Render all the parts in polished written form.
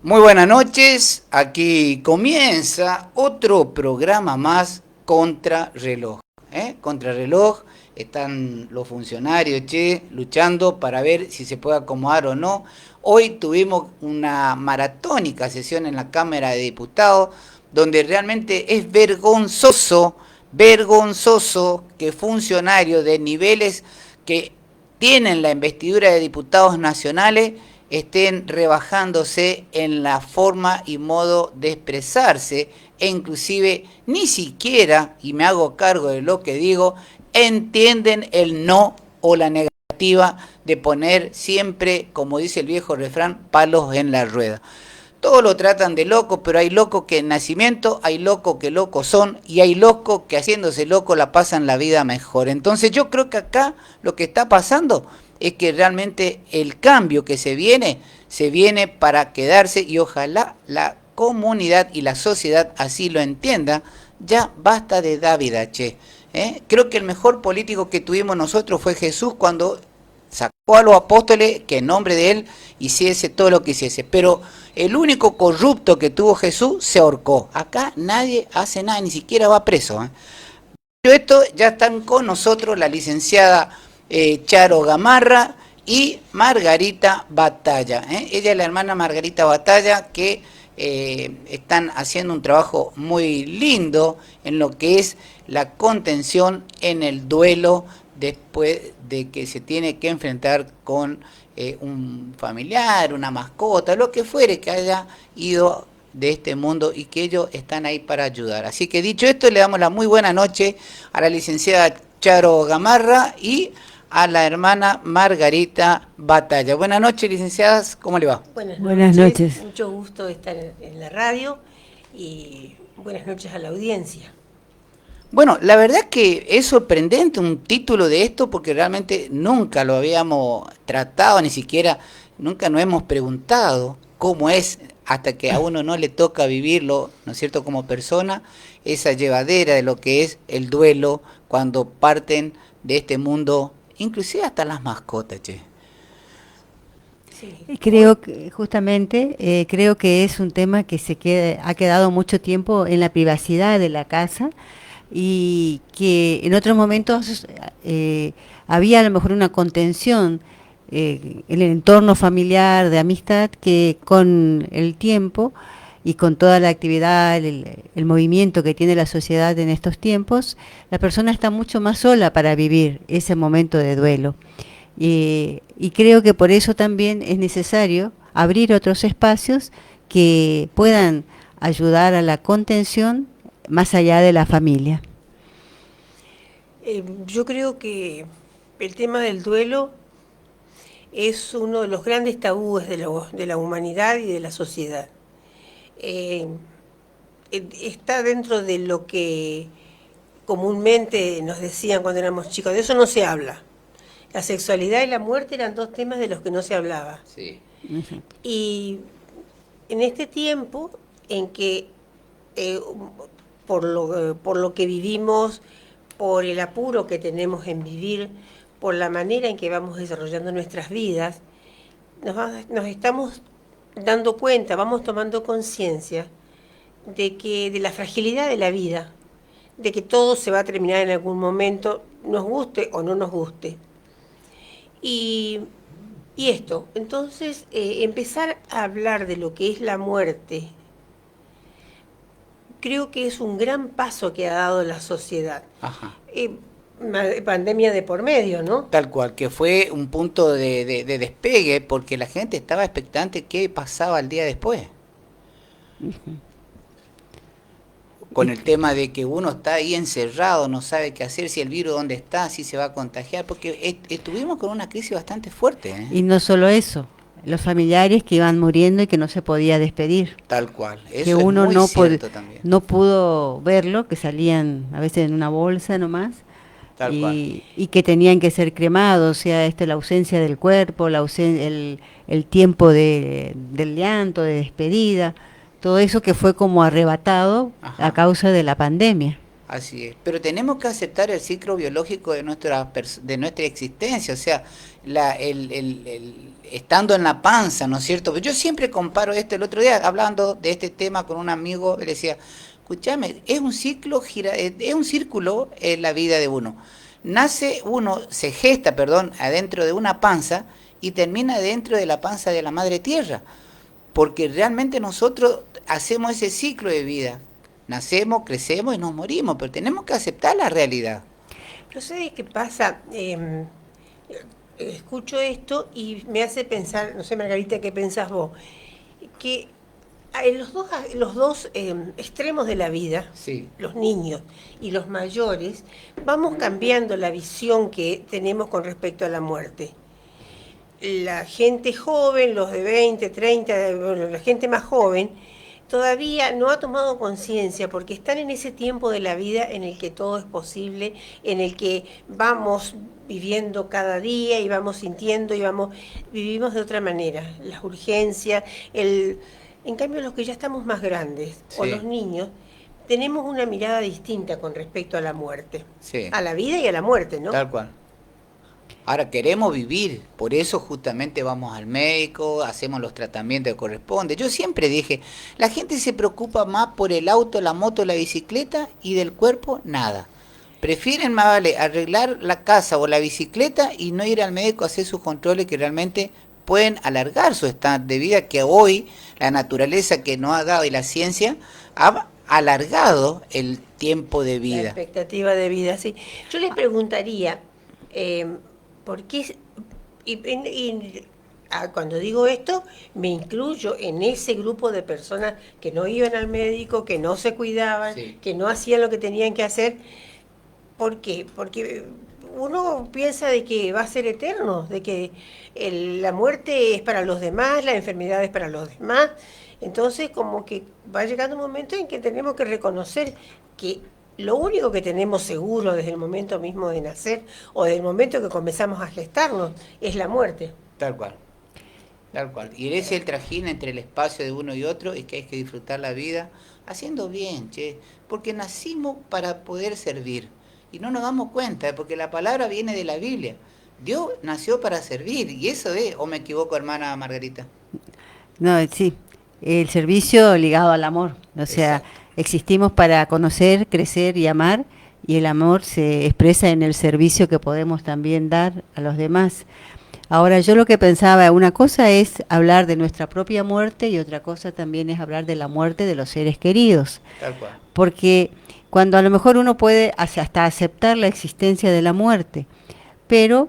Muy buenas noches, aquí comienza otro programa más contra reloj. Contra reloj están los funcionarios luchando para ver si se puede acomodar o no. Hoy tuvimos una maratónica sesión en la Cámara de Diputados donde realmente es vergonzoso que funcionarios de niveles que tienen la investidura de diputados nacionales estén rebajándose en la forma y modo de expresarse e inclusive ni siquiera, y me hago cargo de lo que digo, entienden el no o la negativa de poner siempre, como dice el viejo refrán, palos en la rueda. Todos lo tratan de loco, pero hay locos que en nacimiento, hay locos que locos son, y hay locos que haciéndose loco la pasan la vida mejor. Entonces yo creo que acá lo que está pasando es que realmente el cambio que se viene para quedarse, y ojalá la comunidad y la sociedad así lo entienda. Ya basta de Dávida, che. Creo que el mejor político que tuvimos nosotros fue Jesús cuando sacó a los apóstoles que en nombre de él hiciese todo lo que hiciese. Pero el único corrupto que tuvo Jesús se ahorcó. Acá nadie hace nada, ni siquiera va preso. Esto ya están con nosotros la licenciada Charo Gamarra y Margarita Batalla. Ella es la hermana Margarita Batalla, que están haciendo un trabajo muy lindo en lo que es la contención en el duelo después de que se tiene que enfrentar con un familiar, una mascota, lo que fuere que haya ido de este mundo, y que ellos están ahí para ayudar. Así que dicho esto, le damos la muy buena noche a la licenciada Charo Gamarra y a la hermana Margarita Batalla. Buenas noches, licenciadas, ¿cómo le va? Buenas noches. Mucho gusto estar en la radio y buenas noches a la audiencia. Bueno, la verdad es que es sorprendente un título de esto, porque realmente nunca lo habíamos tratado, ni siquiera nunca nos hemos preguntado cómo es, hasta que a uno no le toca vivirlo, ¿no es cierto?, como persona, esa llevadera de lo que es el duelo cuando parten de este mundo, inclusive hasta las mascotas, che. Sí. Creo que justamente creo que es un tema que ha quedado mucho tiempo en la privacidad de la casa, y que en otros momentos había a lo mejor una contención en el entorno familiar, de amistad, que con el tiempo y con toda la actividad, el movimiento que tiene la sociedad en estos tiempos, la persona está mucho más sola para vivir ese momento de duelo. Y creo que por eso también es necesario abrir otros espacios que puedan ayudar a la contención más allá de la familia. Yo creo que el tema del duelo es uno de los grandes tabúes de la humanidad y de la sociedad. Está dentro de lo que comúnmente nos decían cuando éramos chicos, de eso no se habla. La sexualidad y la muerte eran dos temas de los que no se hablaba. Sí. Y en este tiempo en que por lo que vivimos, por el apuro que tenemos en vivir, por la manera en que vamos desarrollando nuestras vidas, nos estamos dando cuenta, vamos tomando conciencia de la fragilidad de la vida, de que todo se va a terminar en algún momento, nos guste o no nos guste. Y esto, entonces, empezar a hablar de lo que es la muerte, creo que es un gran paso que ha dado la sociedad. Ajá. Pandemia de por medio, ¿no? Tal cual, que fue un punto de despegue, porque la gente estaba expectante qué pasaba el día después. Con el tema de que uno está ahí encerrado, no sabe qué hacer, si el virus dónde está, si se va a contagiar, porque estuvimos con una crisis bastante fuerte. Y no solo eso, los familiares que iban muriendo y que no se podía despedir. Tal cual, eso que es uno muy cierto también. no pudo verlo, que salían a veces en una bolsa nomás, y que tenían que ser cremados, o sea, la ausencia del cuerpo, el tiempo del llanto, de despedida, todo eso que fue como arrebatado. Ajá. A causa de la pandemia. Así es, pero tenemos que aceptar el ciclo biológico de de nuestra existencia, o sea, estando en la panza, ¿no es cierto? Yo siempre comparo esto, el otro día hablando de este tema con un amigo, le decía, escúchame, es un ciclo, es un círculo en la vida de uno. Nace uno, se gesta, perdón, adentro de una panza y termina dentro de la panza de la madre tierra, porque realmente nosotros hacemos ese ciclo de vida. Nacemos, crecemos y nos morimos, pero tenemos que aceptar la realidad. No sé qué pasa, escucho esto y me hace pensar, no sé Margarita, ¿qué pensás vos? Que en los dos extremos de la vida, Sí. los niños y los mayores, vamos cambiando la visión que tenemos con respecto a la muerte. La gente joven, los de 20, 30, bueno, la gente más joven, todavía no ha tomado conciencia porque están en ese tiempo de la vida en el que todo es posible, en el que vamos viviendo cada día y vamos sintiendo y vivimos de otra manera. Las urgencias, en cambio los que ya estamos más grandes, sí, o los niños, tenemos una mirada distinta con respecto a la muerte. Sí. A la vida y a la muerte, ¿no? Tal cual. Ahora queremos vivir, por eso justamente vamos al médico, hacemos los tratamientos que corresponden. Yo siempre dije, la gente se preocupa más por el auto, la moto, la bicicleta y del cuerpo nada. Prefieren más vale arreglar la casa o la bicicleta y no ir al médico a hacer sus controles que realmente pueden alargar su estado de vida, que hoy la naturaleza que nos ha dado y la ciencia ha alargado el tiempo de vida. La expectativa de vida, sí. Yo les preguntaría, ¿por qué? Cuando digo esto, me incluyo en ese grupo de personas que no iban al médico, que no se cuidaban, sí, que no hacían lo que tenían que hacer. ¿Por qué? Porque uno piensa de que va a ser eterno, de que la muerte es para los demás, la enfermedad es para los demás. Entonces, como que va llegando un momento en que tenemos que reconocer que lo único que tenemos seguro desde el momento mismo de nacer o desde el momento que comenzamos a gestarnos es la muerte. Tal cual. Tal cual. Y ese es el trajín entre el espacio de uno y otro, y que hay que disfrutar la vida haciendo bien, porque nacimos para poder servir. Y no nos damos cuenta, porque la palabra viene de la Biblia. Dios nació para servir, y eso es, ¿o me equivoco, hermana Margarita? No, sí, el servicio ligado al amor, o sea, exacto, existimos para conocer, crecer y amar, y el amor se expresa en el servicio que podemos también dar a los demás. Ahora, yo lo que pensaba, una cosa es hablar de nuestra propia muerte y otra cosa también es hablar de la muerte de los seres queridos. Tal cual. Porque cuando a lo mejor uno puede hasta aceptar la existencia de la muerte, pero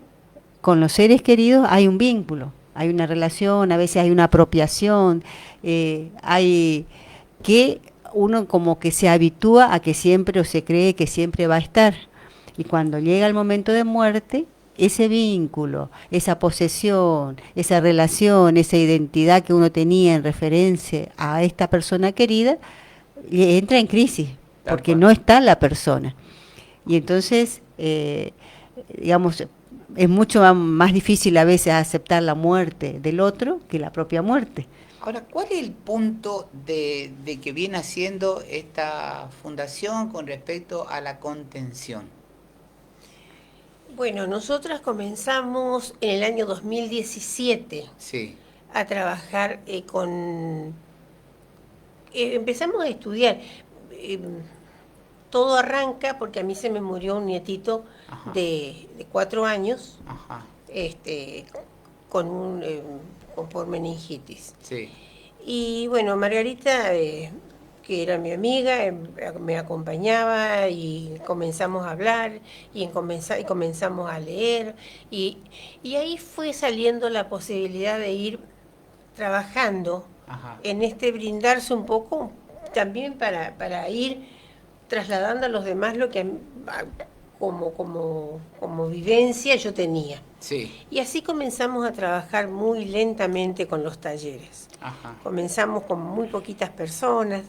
con los seres queridos hay un vínculo, hay una relación, a veces hay una apropiación, hay que uno como que se habitúa a que siempre o se cree que siempre va a estar. Y cuando llega el momento de muerte, ese vínculo, esa posesión, esa relación, esa identidad que uno tenía en referencia a esta persona querida, entra en crisis, porque no está la persona. Y entonces, digamos, es mucho más difícil a veces aceptar la muerte del otro que la propia muerte. Ahora, ¿cuál es el punto de que viene haciendo esta fundación con respecto a la contención? Bueno, nosotras comenzamos en el año 2017 sí, a trabajar empezamos a estudiar. Todo arranca porque a mí se me murió un nietito de 4 años. Ajá. Por meningitis. Sí. Y bueno, Margarita, que era mi amiga, me acompañaba y comenzamos a hablar y comenzamos a leer y ahí fue saliendo la posibilidad de ir trabajando en brindarse un poco también para ir trasladando a los demás lo que como vivencia yo tenía. Sí. Y así comenzamos a trabajar muy lentamente con los talleres. Ajá. Comenzamos con muy poquitas personas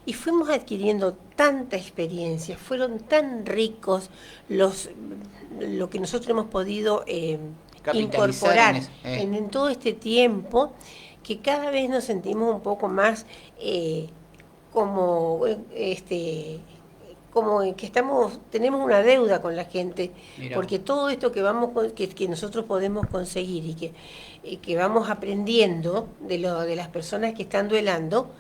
y fuimos adquiriendo tanta experiencia, fueron tan ricos lo que nosotros hemos podido incorporar en todo este tiempo, que cada vez nos sentimos un poco más como en que tenemos una deuda con la gente, Mirá. porque todo esto que nosotros podemos conseguir y que vamos aprendiendo de las personas que están duelando,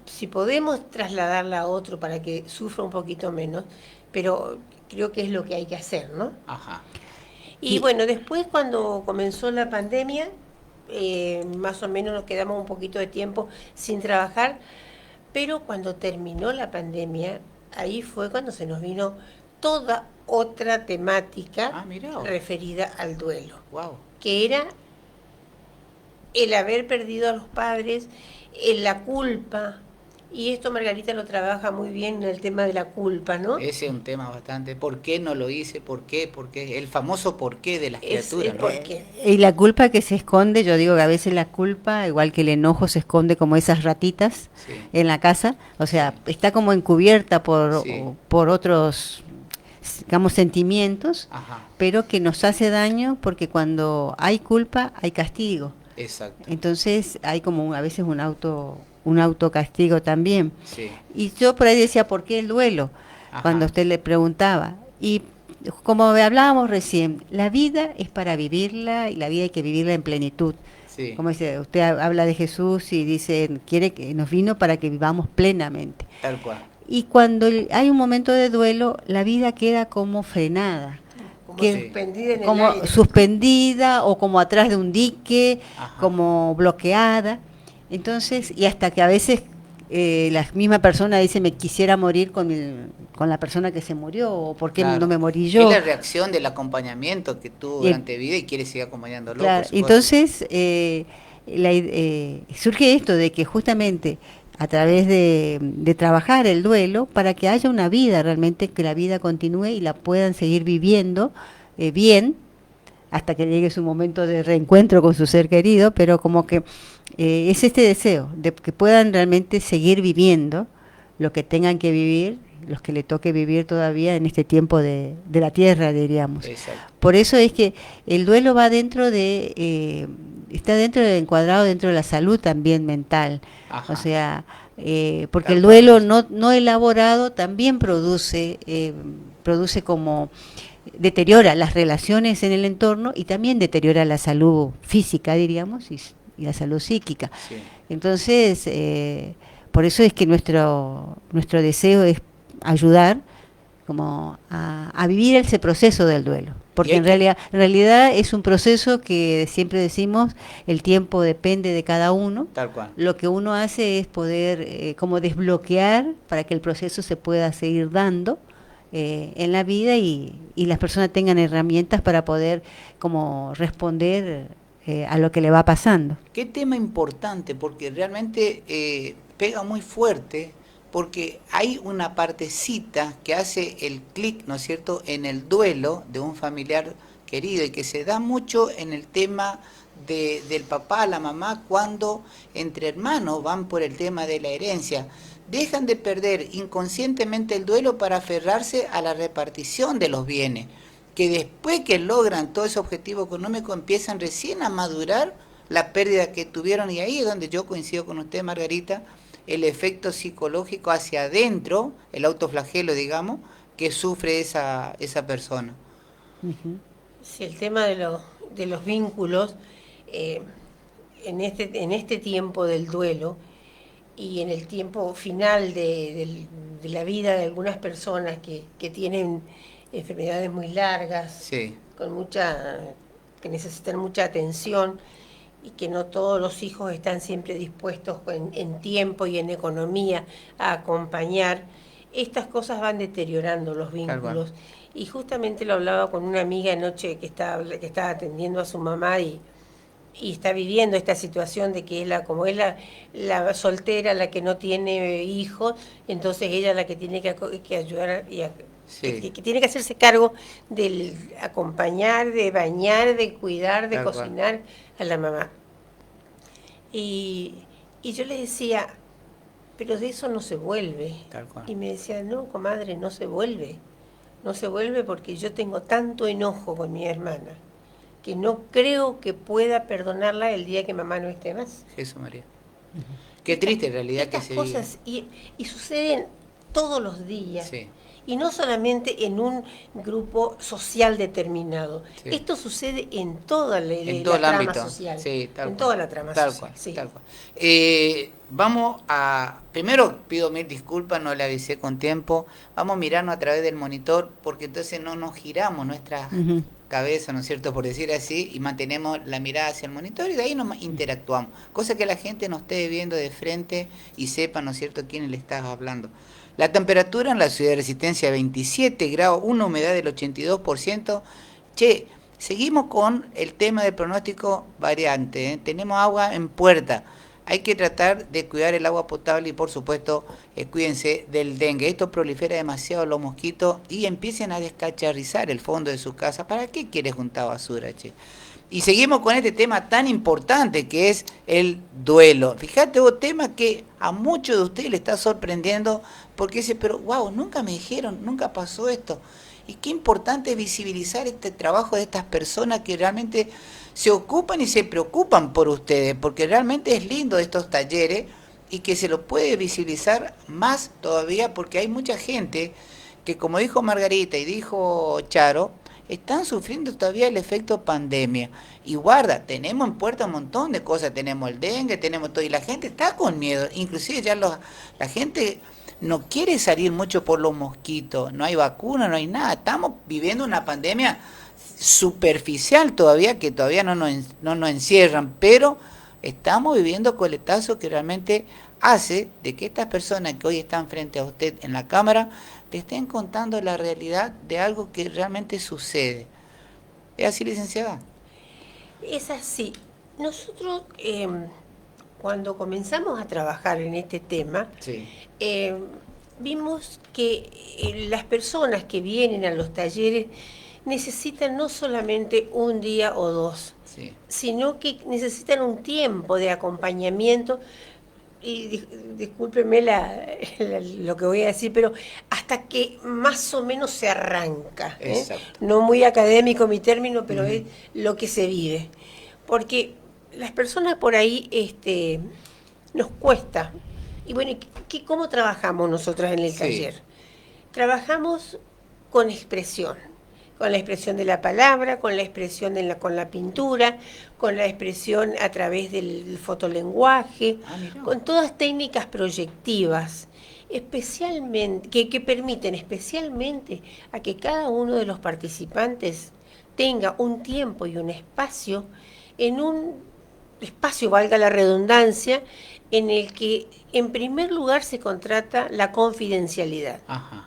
si podemos trasladarla a otro para que sufra un poquito menos, pero creo que es lo que hay que hacer, ¿no? Ajá. Y bueno, después cuando comenzó la pandemia, más o menos nos quedamos un poquito de tiempo sin trabajar, pero cuando terminó la pandemia, ahí fue cuando se nos vino toda otra temática referida al duelo, que era el haber perdido a los padres, la culpa. Y esto Margarita lo trabaja muy bien en el tema de la culpa, ¿no? Ese es un tema bastante. ¿Por qué no lo hice? ¿Por qué? ¿Por qué? El famoso por qué de las criaturas, ¿no? Y la culpa que se esconde, yo digo que a veces la culpa, igual que el enojo, se esconde como esas ratitas en la casa. O sea, está como encubierta por otros, digamos, sentimientos, pero que nos hace daño porque cuando hay culpa hay castigo. Exacto. Entonces hay como a veces un autocastigo también. Y yo por ahí decía, ¿por qué el duelo? Cuando usted le preguntaba. Y como hablábamos recién, la vida es para vivirla y la vida hay que vivirla en plenitud. Como dice, usted habla de Jesús y dice, quiere que nos vino para que vivamos plenamente. Tal cual. Y cuando hay un momento de duelo, la vida queda como frenada. Como suspendida o como atrás de un dique, como bloqueada. Entonces, y hasta que a veces la misma persona dice, me quisiera morir con la persona que se murió, o ¿por qué no me morí yo? Es la reacción del acompañamiento que tuvo durante vida y quiere seguir acompañándolo. Claro, entonces surge esto de que justamente a través de trabajar el duelo, para que haya una vida realmente, que la vida continúe y la puedan seguir viviendo bien, hasta que llegue su momento de reencuentro con su ser querido, pero como que es este deseo de que puedan realmente seguir viviendo lo que tengan que vivir, los que le toque vivir todavía en este tiempo de la tierra, diríamos. Exacto. Por eso es que el duelo va dentro está encuadrado dentro de la salud también mental. O sea, porque el duelo no elaborado también produce como deteriora las relaciones en el entorno y también deteriora la salud física, diríamos, y la salud psíquica. Entonces, por eso es que nuestro deseo es ayudar como a vivir ese proceso del duelo, porque en realidad es un proceso que siempre decimos, el tiempo depende de cada uno. Tal cual. Lo que uno hace es poder como desbloquear para que el proceso se pueda seguir dando en la vida y las personas tengan herramientas para poder como responder a lo que le va pasando. Qué tema importante, porque realmente pega muy fuerte, porque hay una partecita que hace el clic, ¿no es cierto?, en el duelo de un familiar querido y que se da mucho en el tema del papá, la mamá, cuando entre hermanos van por el tema de la herencia. Dejan de perder inconscientemente el duelo para aferrarse a la repartición de los bienes, que después que logran todo ese objetivo económico empiezan recién a madurar la pérdida que tuvieron, y ahí es donde yo coincido con usted, Margarita, el efecto psicológico hacia adentro, el autoflagelo, digamos, que sufre esa persona. Sí, el tema de los vínculos en este tiempo del duelo y en el tiempo final de la vida de algunas personas que tienen enfermedades muy largas, que necesitan mucha atención y que no todos los hijos están siempre dispuestos en tiempo y en economía a acompañar. Estas cosas van deteriorando los vínculos. Y justamente lo hablaba con una amiga anoche que estaba atendiendo a su mamá y está viviendo esta situación de que como es la soltera, la que no tiene hijos, entonces ella es la que tiene que ayudar que tiene que hacerse cargo de acompañar, de bañar, de cuidar, de cocinar a la mamá. Y yo le decía, pero de eso no se vuelve. Y me decía, no, comadre, no se vuelve. No se vuelve porque yo tengo tanto enojo con mi hermana que no creo que pueda perdonarla el día que mamá no esté más. Jesús María. Qué triste en realidad estas que se cosas y suceden todos los días. Sí. Y no solamente en un grupo social determinado. Sí. Esto sucede en toda En todo la el trama ámbito. social. Sí, tal en cual. toda la trama Tal social. cual, Sí. tal cual. Vamos a... Primero pido mil disculpas, no le avisé con tiempo. Vamos a mirarnos a través del monitor, porque entonces no nos giramos nuestra cabeza, ¿no es cierto?, por decir así, y mantenemos la mirada hacia el monitor y de ahí nos interactuamos. Cosa que la gente nos esté viendo de frente y sepa, ¿no es cierto?, quién le está hablando. La temperatura en la ciudad de Resistencia 27 grados, una humedad del 82%. Che, seguimos con el tema del pronóstico variante, ¿eh? Tenemos agua en puerta. Hay que tratar de cuidar el agua potable y, por supuesto, cuídense del dengue. Esto prolifera demasiado los mosquitos y empiecen a descacharrizar el fondo de su casa. ¿Para qué quieres juntar basura, che? Y seguimos con este tema tan importante que es el duelo. Fíjate, un tema que a muchos de ustedes le está sorprendiendo porque dice, pero wow, nunca me dijeron, nunca pasó esto. Y qué importante es visibilizar este trabajo de estas personas que realmente se ocupan y se preocupan por ustedes, porque realmente es lindo estos talleres y que se lo puede visibilizar más todavía porque hay mucha gente que, como dijo Margarita y dijo Charo, están sufriendo todavía el efecto pandemia. Y guarda, tenemos en puerta un montón de cosas, tenemos el dengue, tenemos todo, y la gente está con miedo, inclusive ya la gente no quiere salir mucho por los mosquitos, no hay vacuna, no hay nada, estamos viviendo una pandemia superficial todavía, que todavía no nos encierran, pero estamos viviendo coletazos que realmente hace de que estas personas que hoy están frente a usted en la cámara te estén contando la realidad de algo que realmente sucede. ¿Es así, licenciada? Es así. Nosotros, cuando comenzamos a trabajar en este tema, Sí. Vimos que las personas que vienen a los talleres necesitan no solamente un día o dos, Sí. sino que necesitan un tiempo de acompañamiento. Y discúlpeme lo que voy a decir, pero hasta que más o menos se arranca. Exacto. No muy académico mi término, pero es lo que se vive. Porque las personas por ahí nos cuesta. Y bueno, ¿cómo trabajamos nosotros en el taller? Trabajamos con la expresión de la palabra, con la expresión con la pintura, con la expresión a través del fotolenguaje, con todas técnicas proyectivas, especialmente que permiten especialmente a que cada uno de los participantes tenga un tiempo y un espacio, en un espacio, valga la redundancia, en el que en primer lugar se contrata la confidencialidad. Ajá.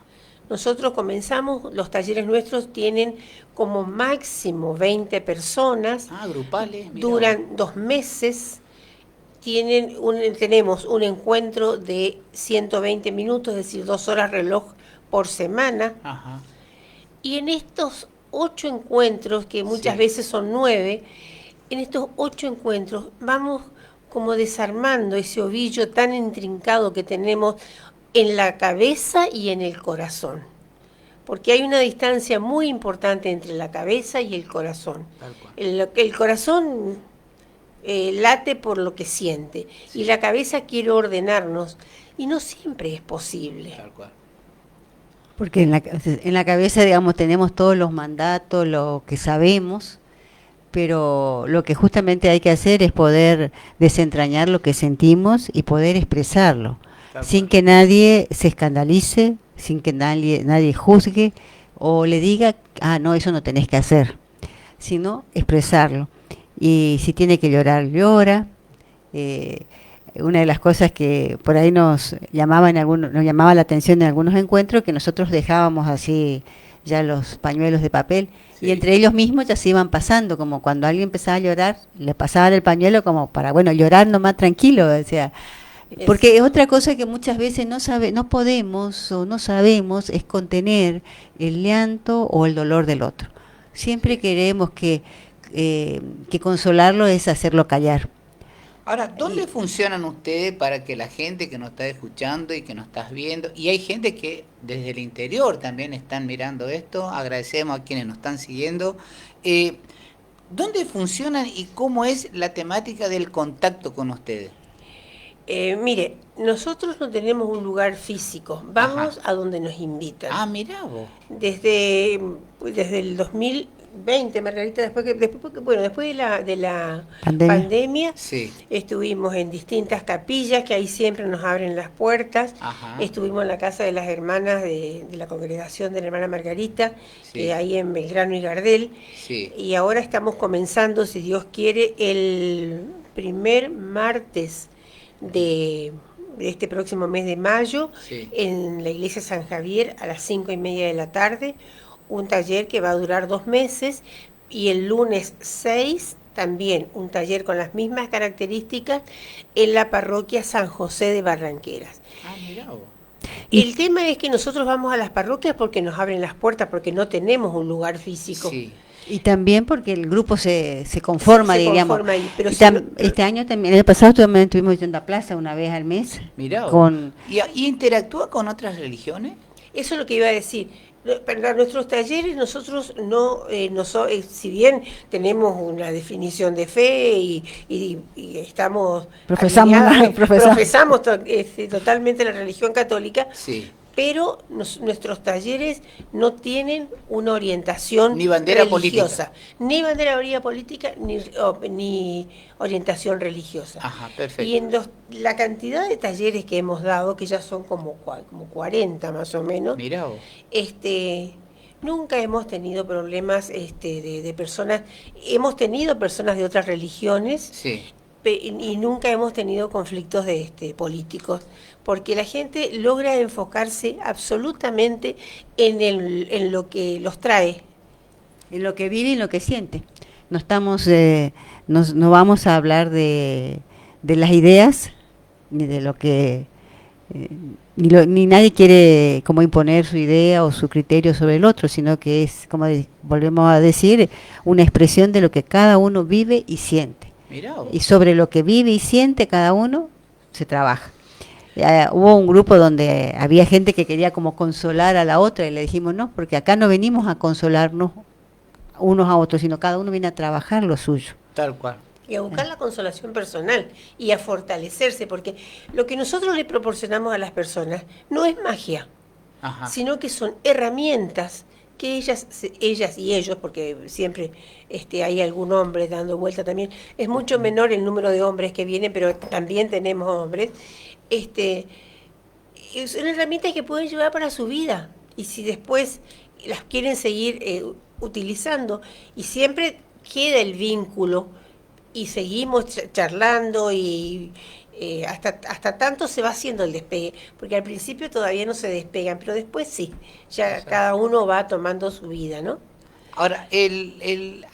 Nosotros comenzamos, los talleres nuestros tienen como máximo 20 personas. Grupales. Duran 2 meses. Tenemos un encuentro de 120 minutos, es decir, 2 horas reloj por semana. Ajá. Y en estos 8 encuentros, que muchas veces son 9, en estos 8 encuentros vamos como desarmando ese ovillo tan intrincado que tenemos en la cabeza y en el corazón. Porque hay una distancia muy importante entre la cabeza y el corazón. El corazón late por lo que siente y la cabeza quiere ordenarnos y no siempre es posible. Tal cual. Porque en la cabeza, digamos, tenemos todos los mandatos, lo que sabemos, pero lo que justamente hay que hacer es poder desentrañar lo que sentimos y poder expresarlo, sin que nadie se escandalice, sin que nadie juzgue o le diga, no, eso no tenés que hacer, sino expresarlo. Y si tiene que llorar, llora. Una de las cosas que por ahí nos llamaba la atención en algunos encuentros, que nosotros dejábamos así ya los pañuelos de papel, y entre ellos mismos ya se iban pasando, como cuando alguien empezaba a llorar, le pasaban el pañuelo como para, llorar nomás tranquilo, o sea, porque es otra cosa que muchas veces no podemos o no sabemos, es contener el llanto o el dolor del otro. Siempre queremos que consolarlo es hacerlo callar. Ahora, ¿dónde funcionan ustedes para que la gente que nos está escuchando y que nos está viendo, y hay gente que desde el interior también están mirando esto, agradecemos a quienes nos están siguiendo, ¿dónde funcionan y cómo es la temática del contacto con ustedes? Mire, nosotros no tenemos un lugar físico, vamos a donde nos invitan. Ah, mirá vos. Desde el 2020, Margarita, después de la Pandemia. Sí. estuvimos en distintas capillas que ahí siempre nos abren las puertas. Ajá. Estuvimos en la casa de las hermanas de la congregación de la hermana Margarita, Sí. ahí en Belgrano y Gardel. Sí. Y ahora estamos comenzando, si Dios quiere, el primer martes de este próximo mes de mayo, Sí. en la iglesia San Javier a las 5:30 de la tarde, un taller que va a durar 2 meses, y el lunes 6 también un taller con las mismas características en la parroquia San José de Barranqueras. Ah, mirá vos. El tema es que nosotros vamos a las parroquias porque nos abren las puertas, porque no tenemos un lugar físico. Sí. Y también porque el grupo se conforma, Se diríamos. conforma ahí, pero Y si no- este año también, el pasado también estuvimos yendo a plaza una vez al mes. Mirá vos. Con, ¿Y interactúa con otras religiones? Eso es lo que iba a decir. Para nuestros talleres nosotros si bien tenemos una definición de fe y estamos Profesamos alineadas, profesamos. totalmente la religión católica, Sí. pero nuestros talleres no tienen una orientación Ni bandera religiosa, ni bandera política, ni orientación religiosa. Ajá, perfecto. Y en la cantidad de talleres que hemos dado, que ya son como 40 más o menos, Mirá vos. nunca hemos tenido problemas de personas. Hemos tenido personas de otras religiones, Sí. y nunca hemos tenido conflictos políticos, porque la gente logra enfocarse absolutamente en lo que los trae. en lo que vive y en lo que siente. No estamos, no vamos a hablar de las ideas, ni de lo que, ni nadie quiere como imponer su idea o su criterio sobre el otro, sino que es, como volvemos a decir, una expresión de lo que cada uno vive y siente. Mirá vos. Y sobre lo que vive y siente cada uno se trabaja. Hubo un grupo donde había gente que quería como consolar a la otra y le dijimos no, porque acá no venimos a consolarnos unos a otros, sino cada uno viene a trabajar lo suyo. Tal cual. Y a buscar la consolación personal y a fortalecerse, porque lo que nosotros le proporcionamos a las personas no es magia, Ajá. sino que son herramientas que ellas y ellos, porque siempre hay algún hombre dando vuelta también, es mucho menor el número de hombres que vienen, pero también tenemos hombres, son herramientas que pueden llevar para su vida, y si después las quieren seguir utilizando, y siempre queda el vínculo, y seguimos charlando, y hasta tanto se va haciendo el despegue, porque al principio todavía no se despegan, pero después sí, ya Exacto. cada uno va tomando su vida, ¿no? Ahora,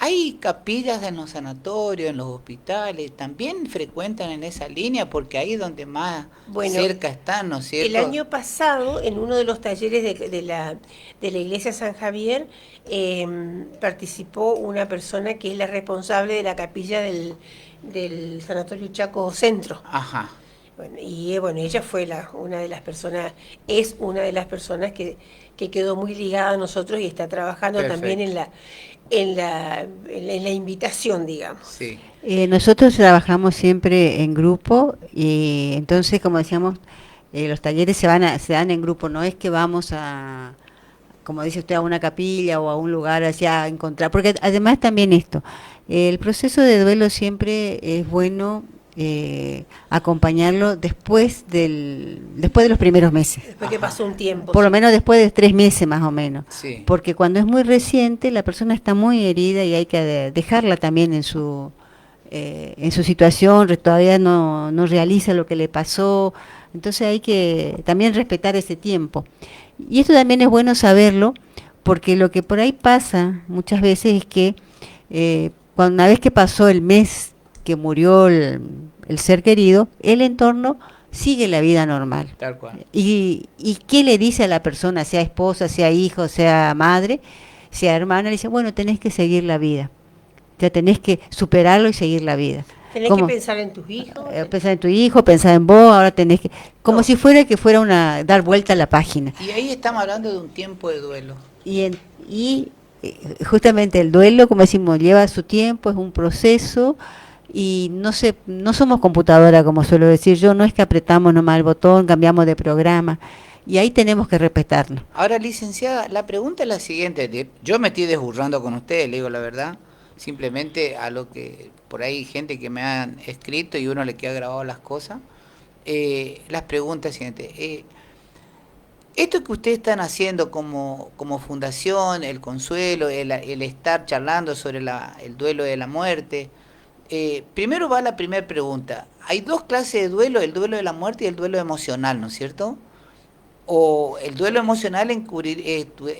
hay capillas en los sanatorios, en los hospitales, también frecuentan en esa línea, porque ahí es donde más cerca están, ¿no es cierto? El año pasado, en uno de los talleres de la iglesia San Javier, participó una persona que es la responsable de la capilla del Sanatorio Chaco Centro. Ajá. Bueno, ella fue una de las personas que quedó muy ligada a nosotros y está trabajando Perfecto. también en la invitación, digamos. Sí. Nosotros trabajamos siempre en grupo y entonces, como decíamos, los talleres se dan en grupo, no es que vamos a, como dice usted, a una capilla o a un lugar hacia encontrar, porque además también esto, el proceso de duelo siempre es bueno acompañarlo después de los primeros meses. Después que pasó un tiempo. Por lo menos después de 3 meses más o menos. Sí. Porque cuando es muy reciente, la persona está muy herida y hay que dejarla también en su situación, todavía no realiza lo que le pasó. Entonces hay que también respetar ese tiempo. Y esto también es bueno saberlo, porque lo que por ahí pasa muchas veces es que una vez que pasó el mes que murió el ser querido, el entorno sigue la vida normal. Tal cual. ¿Y qué le dice a la persona, sea esposa, sea hijo, sea madre, sea hermana? Le dice, bueno, tenés que seguir la vida. Ya tenés que superarlo y seguir la vida. Tenés que pensar en tus hijos. Pensar en tu hijo, pensar en vos, ahora tenés que... Como si fuera dar vuelta a la página. Y ahí estamos hablando de un tiempo de duelo. Y justamente el duelo, como decimos, lleva su tiempo, es un proceso y no sé, no somos computadora, como suelo decir yo, no es que apretamos nomás el botón, cambiamos de programa, y ahí tenemos que respetarlo. Ahora, licenciada, la pregunta es la siguiente. Yo me estoy desburrando con ustedes, le digo la verdad. Simplemente a lo que por ahí gente que me han escrito y uno le queda grabado las cosas. Las preguntas siguientes. Esto que ustedes están haciendo como fundación, el consuelo, el estar charlando sobre el duelo de la muerte. Primero va la primera pregunta. Hay dos clases de duelo, el duelo de la muerte y el duelo emocional, ¿no es cierto? O el duelo emocional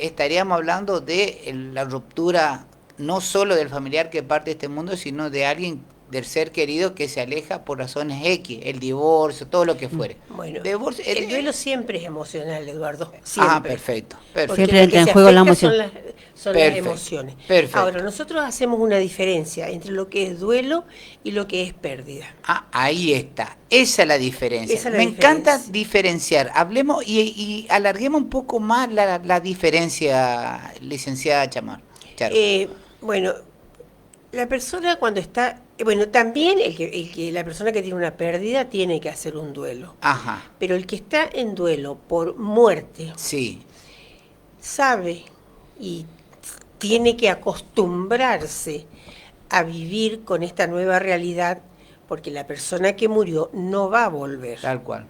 estaríamos hablando de la ruptura no solo del familiar que parte de este mundo, sino de alguien, del ser querido que se aleja por razones X, el divorcio, todo lo que fuere. Bueno, Divorcio, el duelo siempre es emocional, Eduardo. Ah, Siempre. perfecto. Porque Siempre lo entra que en se juego la afecta emoción. son las Perfecto, emociones. perfecto. Ahora, nosotros hacemos una diferencia entre lo que es duelo y lo que es pérdida. Ah, ahí está. Esa es la diferencia. Esa es la Me encanta diferencia. diferenciar. Hablemos y alarguemos un poco más la diferencia, licenciada Chamar. Charo. Bueno, la persona cuando está... Bueno, también la persona que tiene una pérdida tiene que hacer un duelo. Ajá, Pero el que está en duelo por muerte sí, sabe y tiene que acostumbrarse a vivir con esta nueva realidad porque la persona que murió no va a volver. tal cual.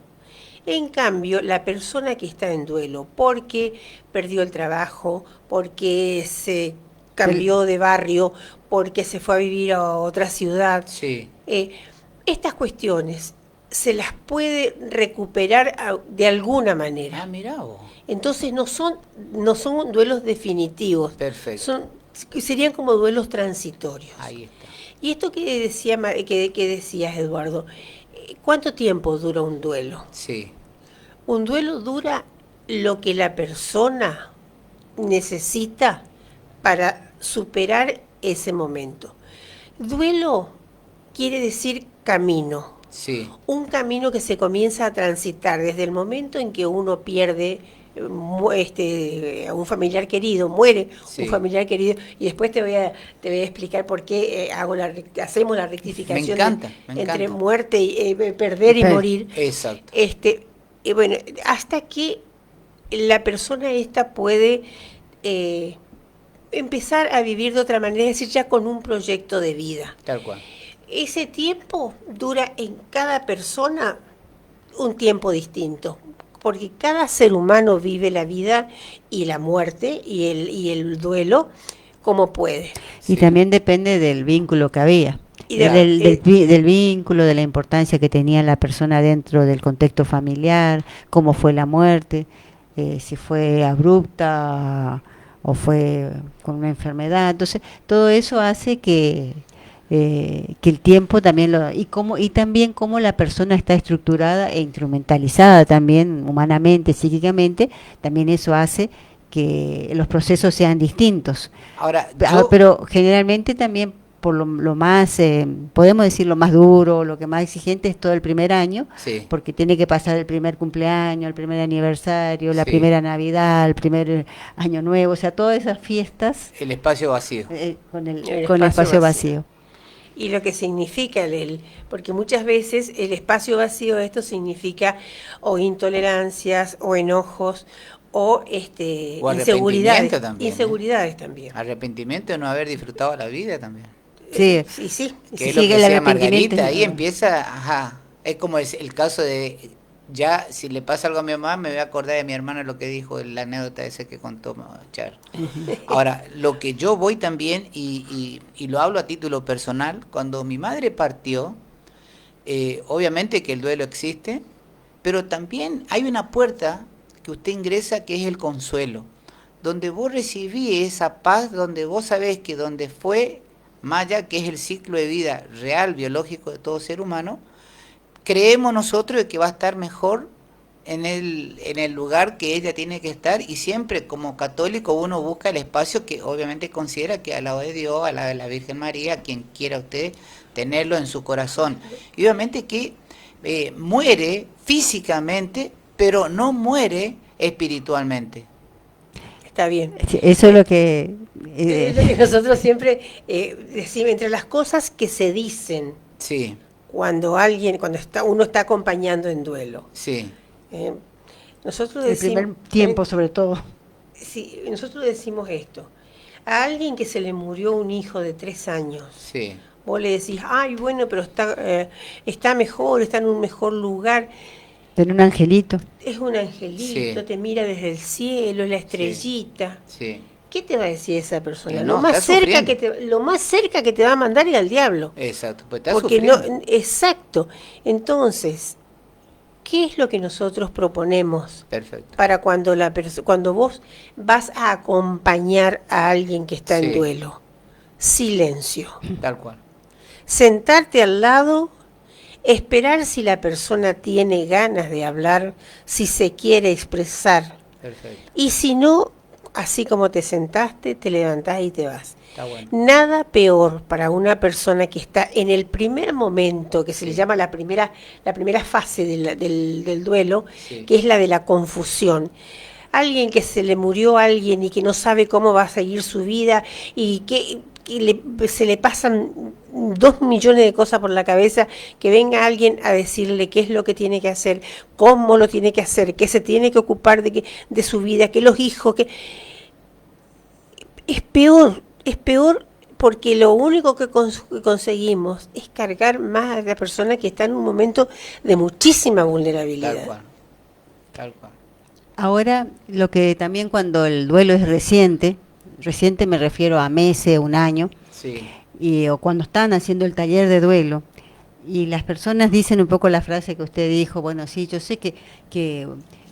En cambio, la persona que está en duelo porque perdió el trabajo, porque se cambió de barrio, porque se fue a vivir a otra ciudad, Sí, estas cuestiones se las puede recuperar de alguna manera. ah, mirá vos. Entonces no son duelos definitivos. Perfecto. Serían como duelos transitorios. Ahí está. Y esto que decías, Eduardo, ¿cuánto tiempo dura un duelo? Sí, Un duelo dura lo que la persona necesita para superar ese momento. Duelo quiere decir camino. sí, Un camino que se comienza a transitar desde el momento en que uno pierde a un familiar querido, muere sí. un familiar querido, y después te voy a explicar por qué hacemos la rectificación Me encanta. entre muerte y perder y morir. Exacto. Y bueno, hasta que la persona esta puede empezar a vivir de otra manera, es decir, ya con un proyecto de vida. Tal cual. Ese tiempo dura en cada persona un tiempo distinto, porque cada ser humano vive la vida y la muerte y el duelo como puede. Y Sí. también depende del vínculo que había, Y del vínculo, de la importancia que tenía la persona dentro del contexto familiar, cómo fue la muerte, si fue abrupta o fue con una enfermedad. Entonces, todo eso hace que el tiempo también y también cómo la persona está estructurada e instrumentalizada también humanamente, psíquicamente, también eso hace que los procesos sean distintos. Ahora, Pero generalmente también por lo más, podemos decir lo más duro, lo que más exigente es todo el primer año, sí, porque tiene que pasar el primer cumpleaños, el primer aniversario, la Sí. primera Navidad, el primer año nuevo, o sea, todas esas fiestas el espacio vacío. con el espacio espacio vacío. vacío. Y lo que significa porque muchas veces el espacio vacío de esto significa o intolerancias o enojos o O inseguridades, arrepentimiento también, inseguridades también. Arrepentimiento de no haber disfrutado la vida también. Sí, Sí. Que es Sí, lo que el decía arrepentimiento Margarita, ahí es- empieza, ajá, es como el caso de, ya si le pasa algo a mi mamá, me voy a acordar de mi hermana lo que dijo, la anécdota esa que contó Char. Ahora, lo que yo voy también, y lo hablo a título personal, cuando mi madre partió, obviamente que el duelo existe, pero también hay una puerta que usted ingresa que es el consuelo, donde vos recibís esa paz, donde vos sabés que donde fue Maya, que es el ciclo de vida real, biológico de todo ser humano, creemos nosotros de que va a estar mejor en el lugar que ella tiene que estar, y siempre como católico uno busca el espacio que obviamente considera que al lado de Dios, al lado de la Virgen María, quien quiera usted tenerlo en su corazón. Y obviamente que muere físicamente, pero no muere espiritualmente. Está bien. Sí, eso es lo que... Es lo que nosotros siempre decimos, entre las cosas que se dicen Sí, cuando uno está acompañando en duelo. sí, ¿eh? Nosotros El decimos, primer tiempo, sobre todo. sí, nosotros decimos esto. A alguien que se le murió un hijo de 3 años, sí, vos le decís, ay, bueno, pero está mejor, está en un mejor lugar. Tener un angelito. Es un angelito, sí, te mira desde el cielo, la sí, estrellita. sí. ¿Qué te va a decir esa persona? Y no, está sufriendo. Lo más cerca que te va a mandar es al diablo. Exacto, pues está Porque no, sufriendo. exacto. Entonces, ¿qué es lo que nosotros proponemos Perfecto. para cuando vos vas a acompañar a alguien que está en Sí, duelo? Silencio. tal cual. Sentarte al lado, esperar si la persona tiene ganas de hablar, si se quiere expresar. Perfecto. Y si no, así como te sentaste, te levantás y te vas. Está bueno. Nada peor para una persona que está en el primer momento, que se le Sí. llama la primera fase del duelo, Sí. que es la de la confusión. Alguien que se le murió a alguien y que no sabe cómo va a seguir su vida y se le pasan 2 millones de cosas por la cabeza, que venga alguien a decirle qué es lo que tiene que hacer, cómo lo tiene que hacer, qué se tiene que ocupar de su vida, que los hijos, que es peor porque lo único que conseguimos es cargar más a la persona que está en un momento de muchísima vulnerabilidad. Tal cual. Tal cual. Ahora, lo que también cuando el duelo es reciente me refiero a meses, un año, Sí. o cuando están haciendo el taller de duelo, y las personas dicen un poco la frase que usted dijo, bueno, sí, yo sé que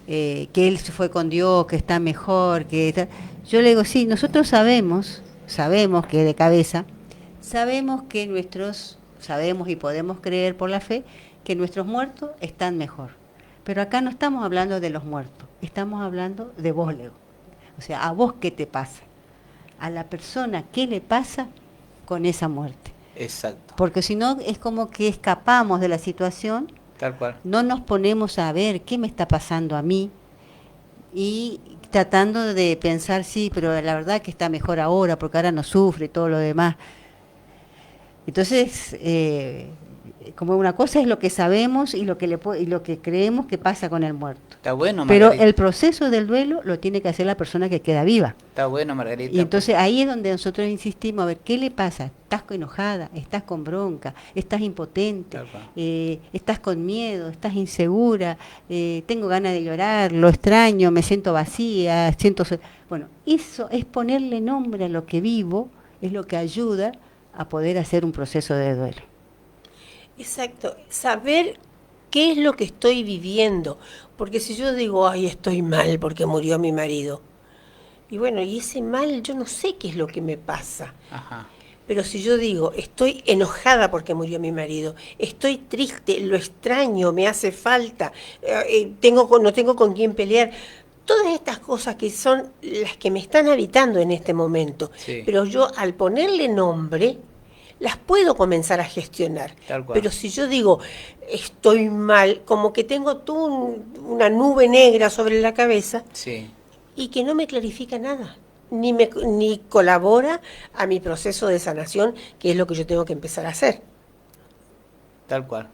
él se fue con Dios, que está mejor, yo le digo, sí, nosotros sabemos que de cabeza, sabemos y podemos creer por la fe que nuestros muertos están mejor. Pero acá no estamos hablando de los muertos, estamos hablando de vos, Leo. O sea, ¿a vos qué te pasa? A la persona, ¿qué le pasa con esa muerte? Exacto. Porque si no, es como que escapamos de la situación, Tal cual. no nos ponemos a ver qué me está pasando a mí y tratando de pensar, sí, pero la verdad que está mejor ahora, porque ahora no sufre y todo lo demás. Entonces, como una cosa es lo que sabemos y lo que creemos que pasa con el muerto. Está bueno, Pero Margarita. el proceso del duelo lo tiene que hacer la persona que queda viva. Está bueno, Margarita. Y entonces ahí es donde nosotros insistimos, a ver, ¿qué le pasa? ¿Estás enojada? ¿Estás con bronca? ¿Estás impotente? ¿Estás con miedo? ¿Estás insegura? ¿Tengo ganas de llorar? ¿Lo extraño? ¿Me siento vacía? Bueno, eso es ponerle nombre a lo que vivo, es lo que ayuda a poder hacer un proceso de duelo. Exacto, saber qué es lo que estoy viviendo, porque si yo digo, ay, estoy mal porque murió mi marido, y bueno, y ese mal yo no sé qué es lo que me pasa. Ajá. Pero si yo digo, estoy enojada porque murió mi marido, estoy triste, lo extraño, me hace falta, no tengo con quién pelear, todas estas cosas que son las que me están habitando en este momento, Sí. pero yo al ponerle nombre, las puedo comenzar a gestionar. Tal cual. Pero si yo digo, estoy mal, como que tengo una nube negra sobre la cabeza, Sí. y que no me clarifica nada, ni colabora a mi proceso de sanación, que es lo que yo tengo que empezar a hacer. Tal cual.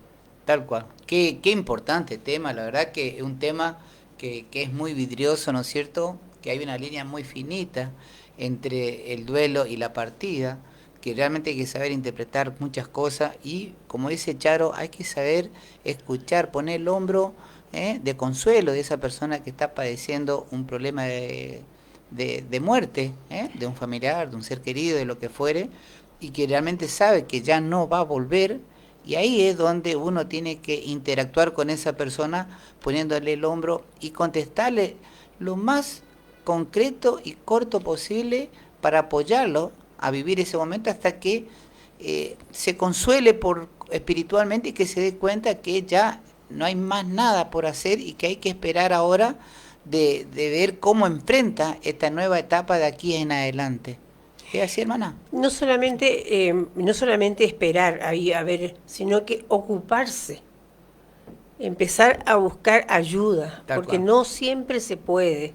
Tal cual. Qué importante tema, la verdad que es un tema que es muy vidrioso, ¿no es cierto? Que hay una línea muy finita entre el duelo y la partida, que realmente hay que saber interpretar muchas cosas y, como dice Charo, hay que saber escuchar, poner el hombro de consuelo de esa persona que está padeciendo un problema de muerte, de un familiar, de un ser querido, de lo que fuere, y que realmente sabe que ya no va a volver, y ahí es donde uno tiene que interactuar con esa persona poniéndole el hombro y contestarle lo más concreto y corto posible para apoyarlo a vivir ese momento hasta que se consuele espiritualmente y que se dé cuenta que ya no hay más nada por hacer y que hay que esperar ahora de ver cómo enfrenta esta nueva etapa de aquí en adelante. ¿Es así, hermana? No solamente esperar ahí a ver, sino que ocuparse, empezar a buscar ayuda, Tal porque cual. no siempre se puede.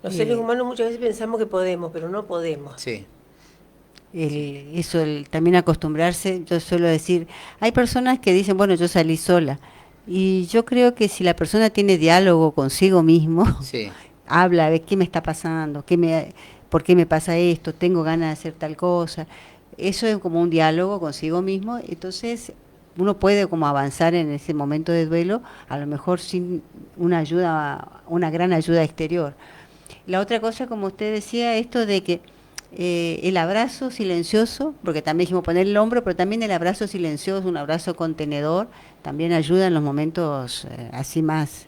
Los seres humanos muchas veces pensamos que podemos, pero no podemos. Sí. también acostumbrarse. Yo suelo decir, hay personas que dicen, bueno, yo salí sola. Y yo creo que si la persona tiene diálogo consigo mismo, Sí, habla de qué me está pasando, por qué me pasa esto, tengo ganas de hacer tal cosa. Eso es como un diálogo consigo mismo. Entonces uno puede como avanzar en ese momento de duelo, a lo mejor sin una gran ayuda exterior. La otra cosa, como usted decía, esto de que el abrazo silencioso, porque también dijimos poner el hombro, pero también el abrazo silencioso, un abrazo contenedor, también ayuda en los momentos así más,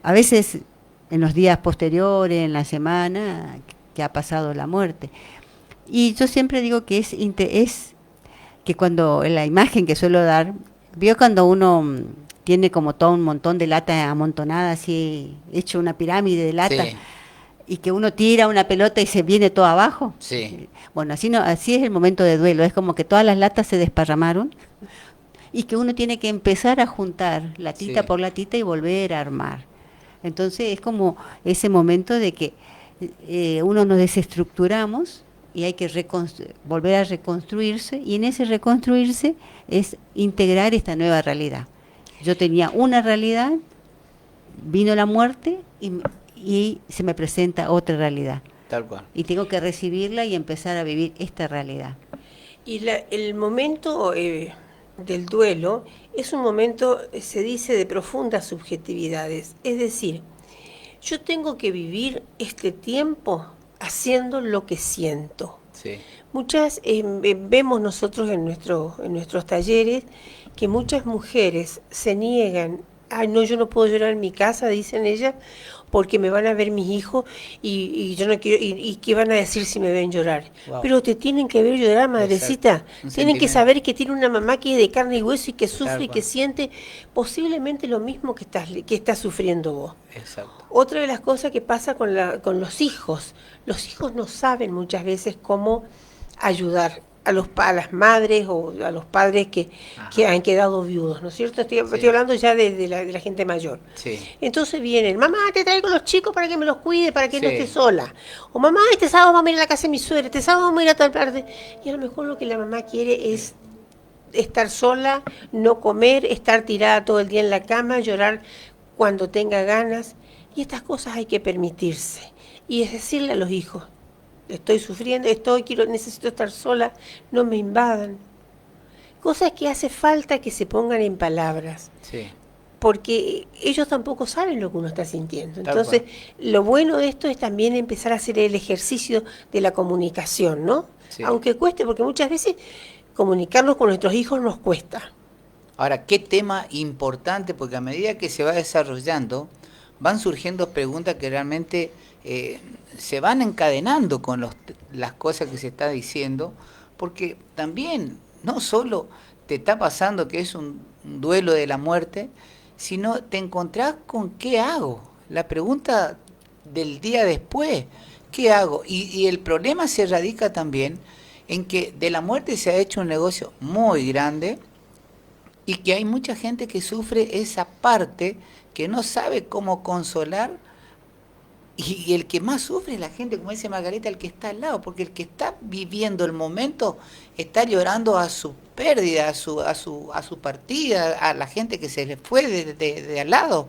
a veces en los días posteriores, en la semana que ha pasado la muerte. Y yo siempre digo que es que cuando, en la imagen que suelo dar, vio cuando uno tiene como todo un montón de lata amontonada, así, hecho una pirámide de lata, sí, y que uno tira una pelota y se viene todo abajo. sí, Bueno, así no, así es el momento de duelo, es como que todas las latas se desparramaron y que uno tiene que empezar a juntar latita sí, por latita y volver a armar. Entonces es como ese momento de que uno nos desestructuramos y hay que volver a reconstruirse, y en ese reconstruirse es integrar esta nueva realidad. Yo tenía una realidad, vino la muerte y se me presenta otra realidad. tal cual. Y tengo que recibirla y empezar a vivir esta realidad. Y el momento del duelo es un momento, se dice, de profundas subjetividades. Es decir, yo tengo que vivir este tiempo haciendo lo que siento. Sí, Muchas vemos nosotros en nuestros talleres que muchas mujeres se niegan. Ay, no, yo no puedo llorar en mi casa, dicen ellas, porque me van a ver mis hijos y yo no quiero, y qué van a decir si me ven llorar. wow, Pero te tienen que ver llorar, madrecita. exacto. Un Tienen que sentimiento, saber que tiene una mamá que es de carne y hueso y que tal sufre y que cual. siente posiblemente lo mismo que estás sufriendo vos. Exacto. Otra de las cosas que pasa con los hijos no saben muchas veces cómo ayudar a las madres o a los padres que Ajá. han quedado viudos, ¿no es cierto? Estoy Sí, hablando ya de la gente mayor. sí, Entonces vienen, mamá, te traigo los chicos para que me los cuide, para que no esté sí, sola. O mamá, este sábado vamos a ir a la casa de mi suegra, este sábado vamos a ir a tal parte. Y a lo mejor lo que la mamá quiere es estar sola, no comer, estar tirada todo el día en la cama, llorar cuando tenga ganas. Y estas cosas hay que permitirse. Y es decirle a los hijos, estoy sufriendo, necesito estar sola, no me invadan. Cosas que hace falta que se pongan en palabras, sí, porque ellos tampoco saben lo que uno está sintiendo. tal Entonces, cual. lo bueno de esto es también empezar a hacer el ejercicio de la comunicación, ¿no? Sí. Aunque cueste, porque muchas veces comunicarnos con nuestros hijos nos cuesta. Ahora, qué tema importante, porque a medida que se va desarrollando, van surgiendo preguntas que realmente se van encadenando con las cosas que se está diciendo, porque también no solo te está pasando que es un duelo de la muerte, sino te encontrás con qué hago. La pregunta del día después, ¿qué hago? Y el problema se radica también en que de la muerte se ha hecho un negocio muy grande y que hay mucha gente que sufre esa parte, que no sabe cómo consolar, y el que más sufre es la gente, como dice Margarita, el que está al lado, porque el que está viviendo el momento está llorando a su pérdida, a su partida, a la gente que se le fue de al lado.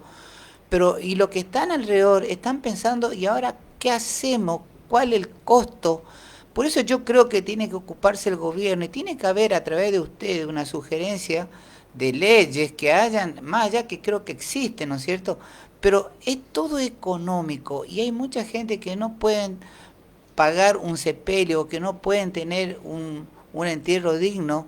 Pero y los que están alrededor están pensando, ¿y ahora qué hacemos? ¿Cuál es el costo? Por eso yo creo que tiene que ocuparse el gobierno y tiene que haber a través de ustedes una sugerencia de leyes que hayan, más allá que creo que existen, ¿no es cierto? Pero es todo económico y hay mucha gente que no pueden pagar un sepelio, que no pueden tener un entierro digno.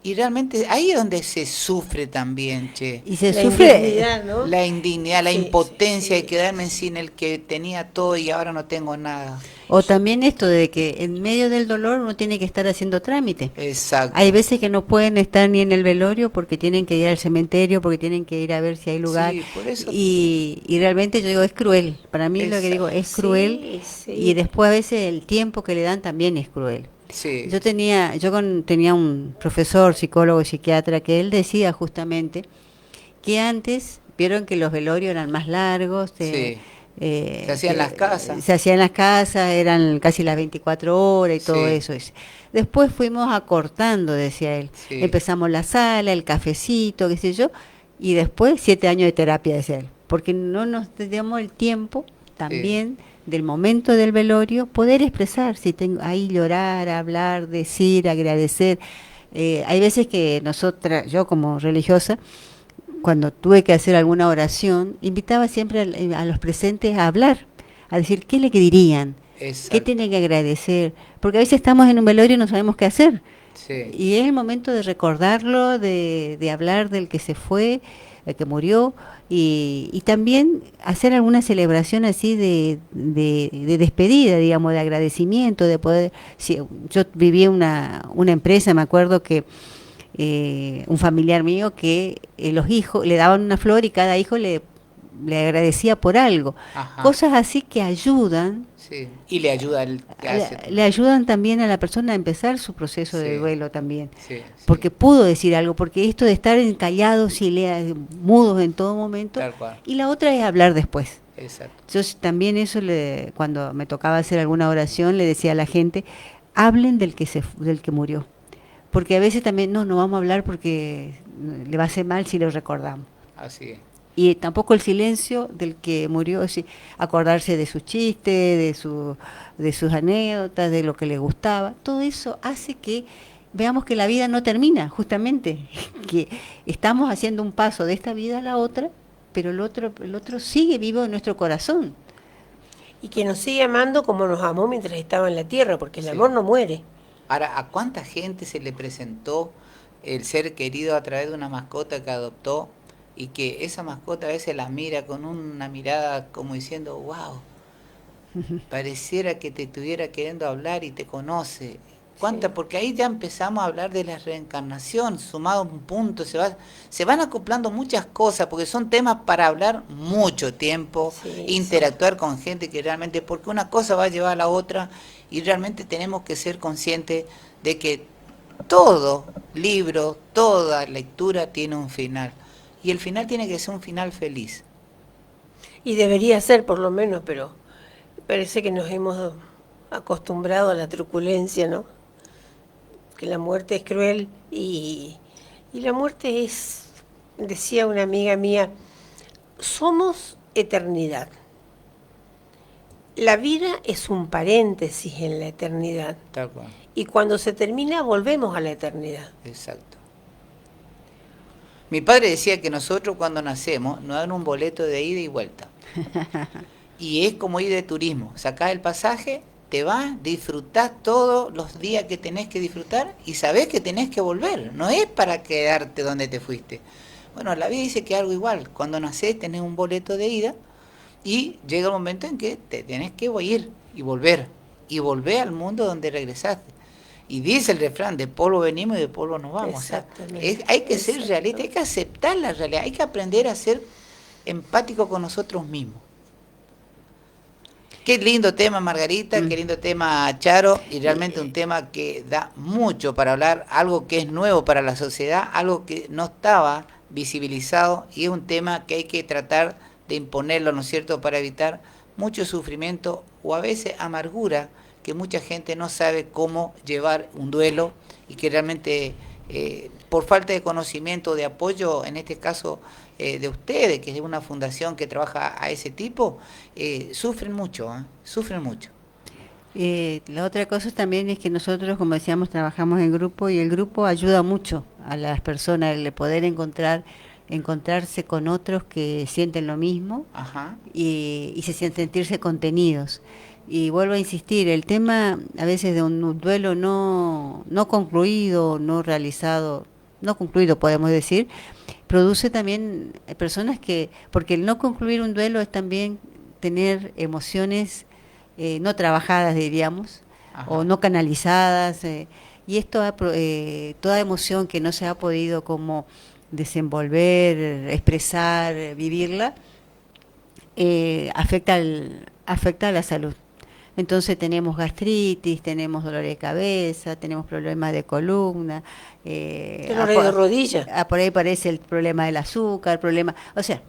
Y realmente ahí es donde se sufre también, che. Y se La sufre, indignidad, ¿no? La indignidad, la Sí, impotencia de sí, quedarme sí. sin el que tenía todo y ahora no tengo nada. o también esto de que en medio del dolor uno tiene que estar haciendo trámite. Hay Exacto. veces que no pueden estar ni en el velorio porque tienen que ir al cementerio, porque tienen que ir a ver si hay lugar. Sí, por eso. Y realmente yo digo, es cruel. Para mí lo que digo Exacto. es cruel. Sí, Y sí. después a veces el tiempo que le dan también es cruel. Sí, Tenía un profesor, psicólogo y psiquiatra, que él decía justamente que antes, vieron que los velorios eran más largos, sí, Se hacía en las casas. Se hacía en las casas, eran casi las 24 horas y todo Sí. eso. Después fuimos acortando, decía él. Sí. Empezamos la sala, el cafecito, qué sé yo, y después 7 años de terapia, decía él. Porque no nos damos el tiempo también del momento del velorio, poder expresar, si tengo ahí llorar, hablar, decir, agradecer. Hay veces que nosotras, yo como religiosa, cuando tuve que hacer alguna oración, invitaba siempre a los presentes a hablar, a decir qué le dirían, qué Exacto. tienen que agradecer, porque a veces estamos en un velorio y no sabemos qué hacer. Sí. Y es el momento de recordarlo, de hablar del que se fue, el que murió, y también hacer alguna celebración así de despedida, digamos, de agradecimiento, de poder... Si, yo viví una empresa, me acuerdo que un familiar mío que los hijos le daban una flor y cada hijo le agradecía por algo. Ajá. Cosas así que ayudan, Sí. Y le ayuda el que hace. le ayudan también a la persona a empezar su proceso de Sí. duelo también. Sí, sí. Porque pudo decir algo, porque esto de estar callados y mudos en todo momento, Tal cual. y la otra es hablar después. Exacto. Yo también eso, cuando me tocaba hacer alguna oración, le decía a la gente, hablen del que murió. Porque a veces también no vamos a hablar porque le va a hacer mal si lo recordamos. Así es. Y tampoco el silencio del que murió, es acordarse de sus chistes, de sus anécdotas, de lo que le gustaba. Todo eso hace que veamos que la vida no termina, justamente, que estamos haciendo un paso de esta vida a la otra, pero el otro sigue vivo en nuestro corazón. Y que nos sigue amando como nos amó mientras estaba en la tierra, porque el Sí. amor no muere. Ahora, ¿a cuánta gente se le presentó el ser querido a través de una mascota que adoptó y que esa mascota a veces la mira con una mirada como diciendo, wow, pareciera que te estuviera queriendo hablar y te conoce? ¿Cuánta? Sí. Porque ahí ya empezamos a hablar de la reencarnación, sumado a un punto, se van acoplando muchas cosas, porque son temas para hablar mucho tiempo, Sí, interactuar con gente que realmente, porque una cosa va a llevar a la otra, y realmente tenemos que ser conscientes de que todo libro, toda lectura tiene un final, y el final tiene que ser un final feliz. Y debería ser por lo menos, pero parece que nos hemos acostumbrado a la truculencia, ¿no? Que la muerte es cruel y la muerte es, decía una amiga mía, somos eternidad. La vida es un paréntesis en la eternidad. Tal cual. Y cuando se termina, volvemos a la eternidad. Exacto. Mi padre decía que nosotros cuando nacemos nos dan un boleto de ida y vuelta. Y es como ir de turismo. Sacás el pasaje, te vas, disfrutás todos los días que tenés que disfrutar y sabés que tenés que volver. No es para quedarte donde te fuiste. Bueno, la vida dice que algo igual. Cuando nacés tenés un boleto de ida y llega el momento en que te tenés que ir y volver. Y volver al mundo donde regresaste. Y dice el refrán, de polvo venimos y de polvo nos vamos. O sea, Exactamente. hay que ser realista, hay que aceptar la realidad, hay que aprender a ser empático con nosotros mismos. Qué lindo tema, Margarita, qué lindo tema, Charo, y realmente un tema que da mucho para hablar, algo que es nuevo para la sociedad, algo que no estaba visibilizado, y es un tema que hay que tratar de imponerlo, ¿no es cierto?, para evitar mucho sufrimiento o a veces amargura, que mucha gente no sabe cómo llevar un duelo y que realmente por falta de conocimiento, de apoyo, en este caso de ustedes, que es una fundación que trabaja a ese tipo, sufren mucho, sufren mucho. La otra cosa también es que nosotros, como decíamos, trabajamos en grupo y el grupo ayuda mucho a las personas, el poder encontrarse con otros que sienten lo mismo. Ajá. Y se sienten sentirse contenidos. Y vuelvo a insistir, el tema a veces de un duelo no concluido, no realizado, no concluido podemos decir, produce también personas que, porque el no concluir un duelo es también tener emociones no trabajadas, diríamos, Ajá. o no canalizadas, y esto toda emoción que no se ha podido como desenvolver, expresar, vivirla, afecta a la salud. Entonces tenemos gastritis, tenemos dolor de cabeza, tenemos problemas de columna, Dolores de rodilla. por ahí aparece el problema del azúcar, o sea,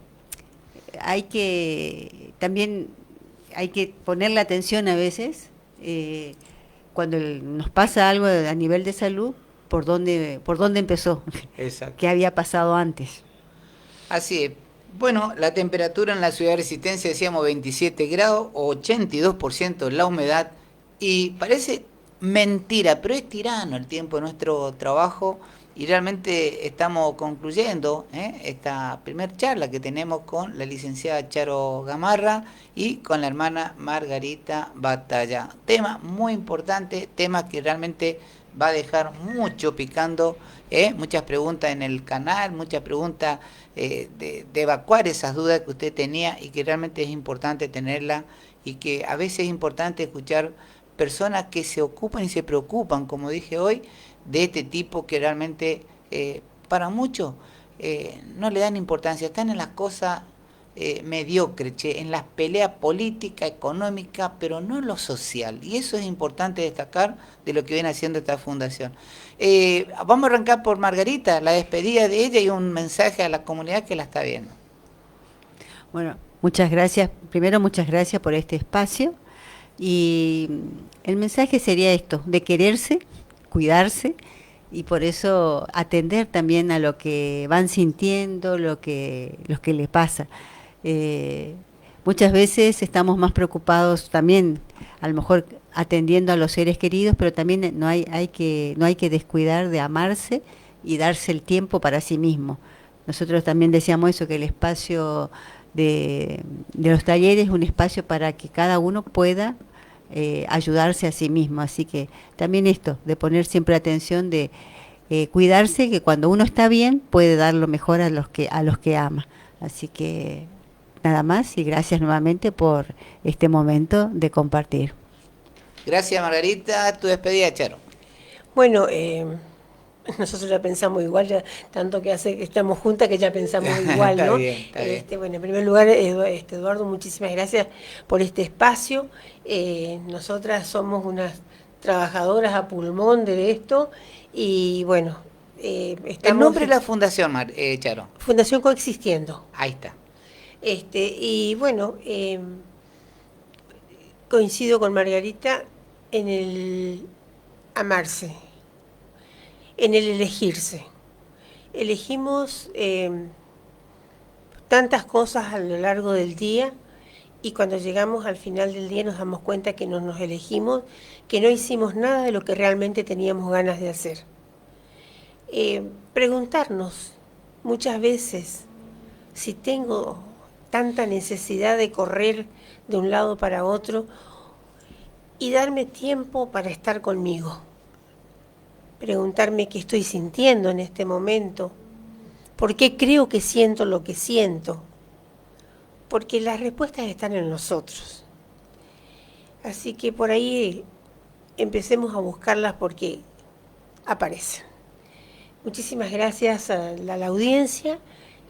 hay que también hay que ponerle atención a veces, cuando nos pasa algo a nivel de salud, por dónde empezó, Exacto. qué había pasado antes. Así es. Bueno, la temperatura en la ciudad de Resistencia decíamos 27 grados, 82% la humedad, y parece mentira, pero es tirano el tiempo de nuestro trabajo y realmente estamos concluyendo esta primer charla que tenemos con la licenciada Charo Gamarra y con la hermana Margarita Batalla. Tema muy importante, tema que realmente va a dejar mucho picando, muchas preguntas en el canal, muchas preguntas de evacuar esas dudas que usted tenía y que realmente es importante tenerla y que a veces es importante escuchar personas que se ocupan y se preocupan, como dije hoy, de este tipo que realmente para muchos no le dan importancia, están en las cosas mediocres, en las peleas políticas, económicas, pero no en lo social. Y eso es importante destacar de lo que viene haciendo esta fundación. Vamos a arrancar por Margarita, la despedida de ella y un mensaje a la comunidad que la está viendo. Bueno, muchas gracias. Primero, muchas gracias por este espacio. Y el mensaje sería esto, de quererse, cuidarse, y por eso atender también a lo que van sintiendo, lo que les pasa. Muchas veces estamos más preocupados también, a lo mejor atendiendo a los seres queridos, pero también no hay que descuidar de amarse y darse el tiempo para sí mismo. Nosotros también decíamos eso, que el espacio de los talleres es un espacio para que cada uno pueda ayudarse a sí mismo. Así que también esto, de poner siempre atención, de cuidarse, que cuando uno está bien puede dar lo mejor a los que ama. Así que nada más y gracias nuevamente por este momento de compartir. Gracias Margarita, tu despedida, Charo. Bueno, nosotros ya pensamos igual, ya tanto que hace que estamos juntas que ya pensamos igual, Está ¿no? bien, está bien. Bueno, en primer lugar, Eduardo, muchísimas gracias por este espacio. Nosotras somos unas trabajadoras a pulmón de esto y bueno, estamos... El nombre de la fundación, Charo. Fundación Coexistiendo. Ahí está. Y bueno, coincido con Margarita en el amarse, en el elegirse. Elegimos tantas cosas a lo largo del día y cuando llegamos al final del día nos damos cuenta que no nos elegimos, que no hicimos nada de lo que realmente teníamos ganas de hacer. Preguntarnos muchas veces si tengo tanta necesidad de correr de un lado para otro y darme tiempo para estar conmigo. Preguntarme qué estoy sintiendo en este momento, por qué creo que siento lo que siento, porque las respuestas están en nosotros. Así que por ahí empecemos a buscarlas porque aparecen. Muchísimas gracias a la audiencia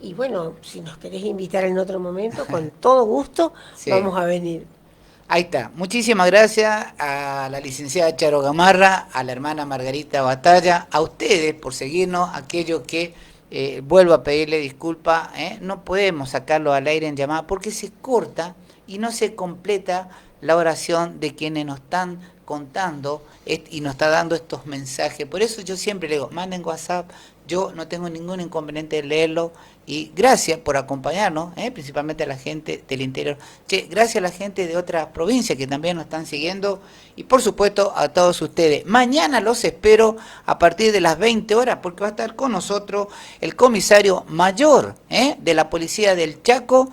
y bueno, si nos querés invitar en otro momento, con todo gusto sí, vamos a venir. Ahí está. Muchísimas gracias a la licenciada Charo Gamarra, a la hermana Margarita Batalla, a ustedes por seguirnos, aquellos que, vuelvo a pedirle disculpas, no podemos sacarlo al aire en llamada porque se corta y no se completa la oración de quienes nos están contando y nos está dando estos mensajes. Por eso yo siempre le digo, manden WhatsApp, yo no tengo ningún inconveniente de leerlo y gracias por acompañarnos, principalmente a la gente del interior. Gracias a la gente de otras provincias que también nos están siguiendo y por supuesto a todos ustedes. Mañana los espero a partir de las 20 horas porque va a estar con nosotros el comisario mayor de la Policía del Chaco,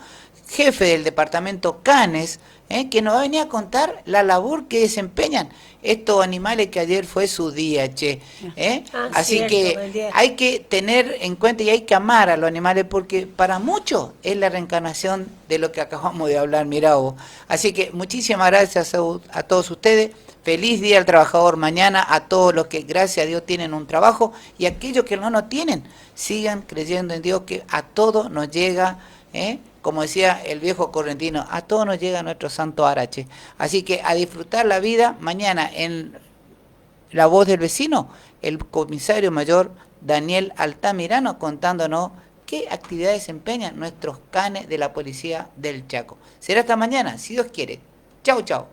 jefe del departamento Canes, que nos va a venir a contar la labor que desempeñan estos animales que ayer fue su día, Así cierto, que hay que tener en cuenta y hay que amar a los animales porque para muchos es la reencarnación de lo que acabamos de hablar, mirá vos. Así que muchísimas gracias a todos ustedes. Feliz Día al Trabajador mañana a todos los que gracias a Dios tienen un trabajo y aquellos que no lo tienen, sigan creyendo en Dios que a todos nos llega, como decía el viejo correntino, a todos nos llega nuestro santo arache. Así que a disfrutar la vida. Mañana en La Voz del Vecino, el comisario mayor Daniel Altamirano contándonos qué actividades desempeñan nuestros canes de la policía del Chaco. Será hasta mañana, si Dios quiere. Chau, chau.